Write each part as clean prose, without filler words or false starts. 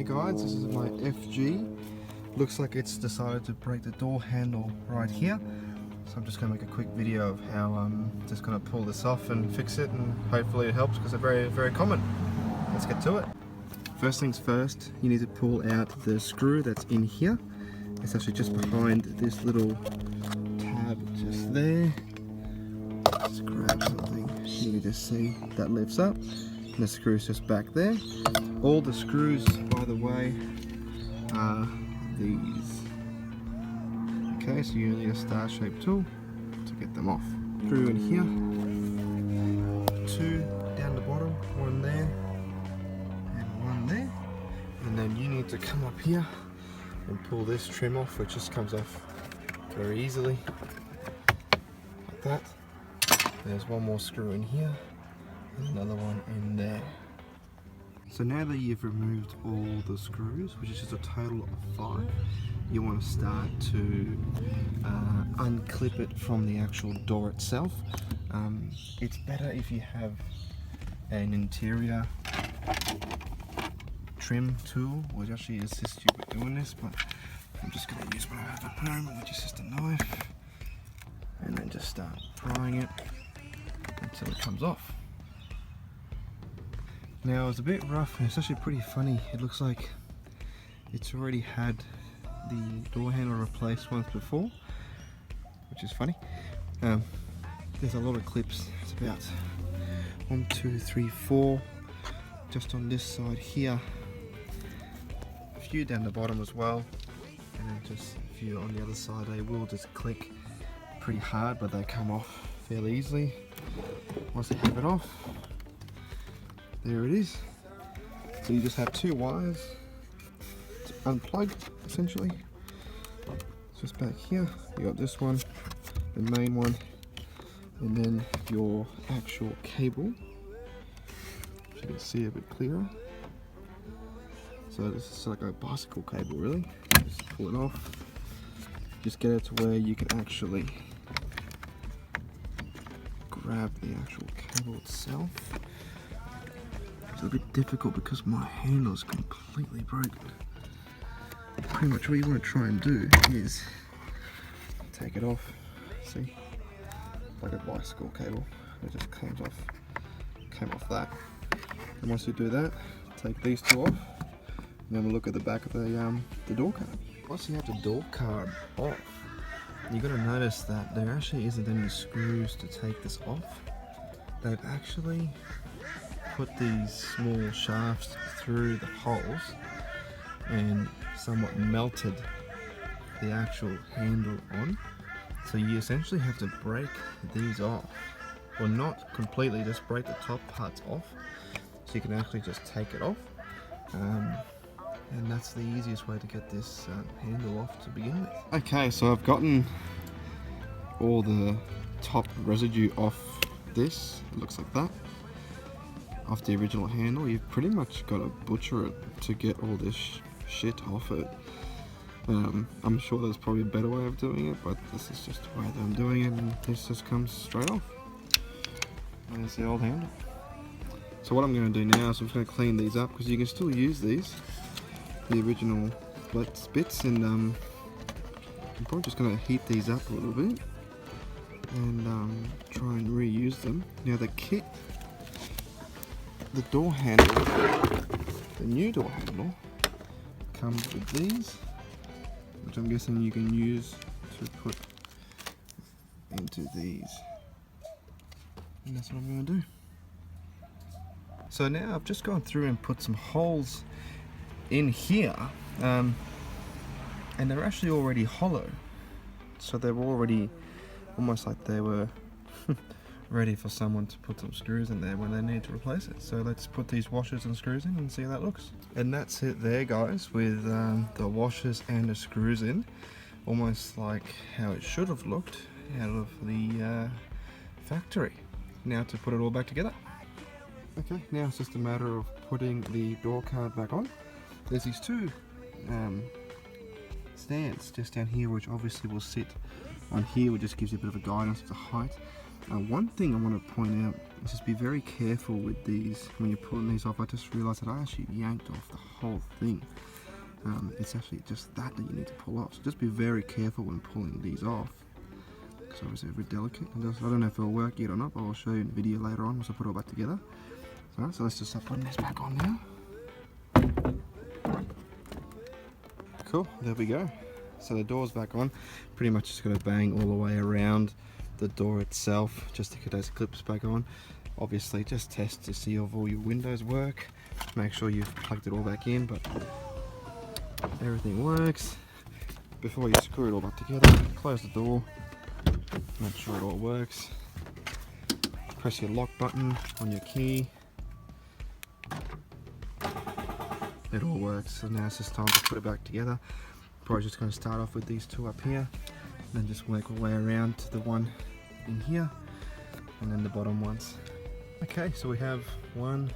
Hey guys, this is my FG. Looks like it's decided to break the door handle right here. So I'm just going to make a quick video of how I'm just going to pull this off and fix it, and hopefully it helps because they're very, very common. Let's get to it. First things first, you need to pull out the screw that's in here. It's actually just behind this little tab just there. Just grab something. You can just see that lifts up. And the screw's just back there. All the screws, by the way, are these. Okay, so you need a star-shaped tool to get them off. Screw in here, 2 down the bottom, 1 there, and 1 there. And then you need to come up here and pull this trim off, which just comes off very easily, like that. There's 1 more screw in here, and another one in there. So now that you've removed all the screws, which is just a total of 5, you want to start to unclip it from the actual door itself. It's better if you have an interior trim tool, which actually assists you with doing this, but I'm just going to use what I have at home, which is just a knife, and then just start prying it until it comes off. Now it's a bit rough and it's actually pretty funny. It looks like it's already had the door handle replaced once before, which is funny. There's a lot of clips. It's about 1, 2, 3, 4 just on this side here, a few down the bottom as well, and then just a few on the other side. They will just click pretty hard, but they come off fairly easily once they have it off. There it is. So you just have 2 wires to unplug, essentially. Just back here, you got this one, the main one, and then your actual cable, which you can see a bit clearer. So this is like a bicycle cable, really. Just pull it off. Just get it to where you can actually grab the actual cable itself. It's a bit difficult because my handle is completely broken. Pretty much what you want to try and do is take it off. See, like a bicycle cable. It just came off that. And once you do that, take these 2 off, and have a look at the back of the door card. Once you have the door card off, you're going to notice that there actually isn't any screws to take this off. They've actually put these small shafts through the holes and somewhat melted the actual handle on. So you essentially have to break these off. Well, not completely, just break the top parts off so you can actually just take it off. And that's the easiest way to get this handle off to begin with. Okay, so I've gotten all the top residue off this. It looks like that. Off the original handle. You've pretty much got to butcher it to get all this shit off it. I'm sure there's probably a better way of doing it, but this is just the way that I'm doing it, and this just comes straight off. There's the old handle. So what I'm going to do now is I'm just going to clean these up, because you can still use these, the original bits, and I'm probably just going to heat these up a little bit and try and reuse them. Now the kit, the door handle, the new door handle, comes with these, which I'm guessing you can use to put into these. And that's what I'm going to do. So now I've just gone through and put some holes in here, and they're actually already hollow. So they're already almost like they were ready for someone to put some screws in there when they need to replace it. So let's put these washers and screws in and see how that looks. And that's it there, guys, with the washers and the screws in, almost like how it should have looked out of the factory. Now to put it all back together. Okay, now it's just a matter of putting the door card back on. There's these 2 stands just down here, which obviously will sit on here, which just gives you a bit of a guidance of the height. One thing I want to point out is just be very careful with these when you're pulling these off. I just realised that I actually yanked off the whole thing. It's actually just that you need to pull off. So just be very careful when pulling these off. Because obviously they're very delicate. I don't know if it'll work yet or not, but I'll show you in the video later on once I put it all back together. Alright, so let's just start putting this back on now. Cool, there we go. So the door's back on. Pretty much just going to bang all the way around the door itself just to get those clips back on. Obviously just test to see if all your windows work. Make sure you've plugged it all back in, but everything works. Before you screw it all back together, close the door, make sure it all works. Press your lock button on your key. It all works. So now it's just time to put it back together. Probably just going to start off with these two up here, and then just work our way around to the one in here, and then the bottom ones. Okay, so we have 1,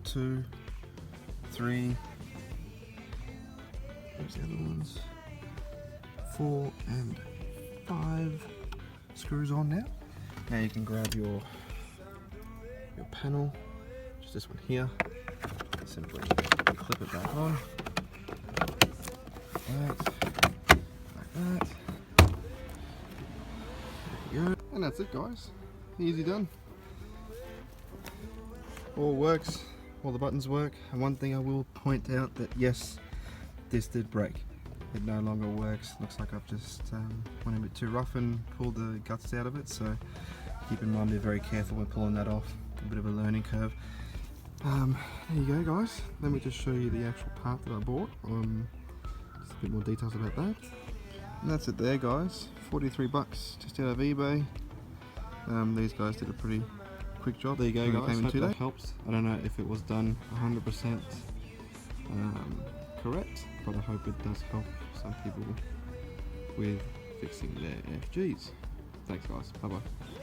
2, 3. There's the other ones. 4 and 5 screws on now. Now you can grab your panel, just this one here. Simply clip it back on. Like that. There you go. And that's it, guys. Easy done. All works. All the buttons work. And one thing I will point out that yes, this did break. It no longer works. Looks like I've just went a bit too rough and pulled the guts out of it. So keep in mind, be very careful when pulling that off. A bit of a learning curve. There you go, guys. Let me just show you the actual part that I bought. Just a bit more details about that. And that's it there, guys. 43 bucks just out of eBay. These guys did a pretty quick job. There you go, guys. Hope that helps. I don't know if it was done 100% correct, but I hope it does help some people with fixing their FGs. Thanks, guys. Bye bye.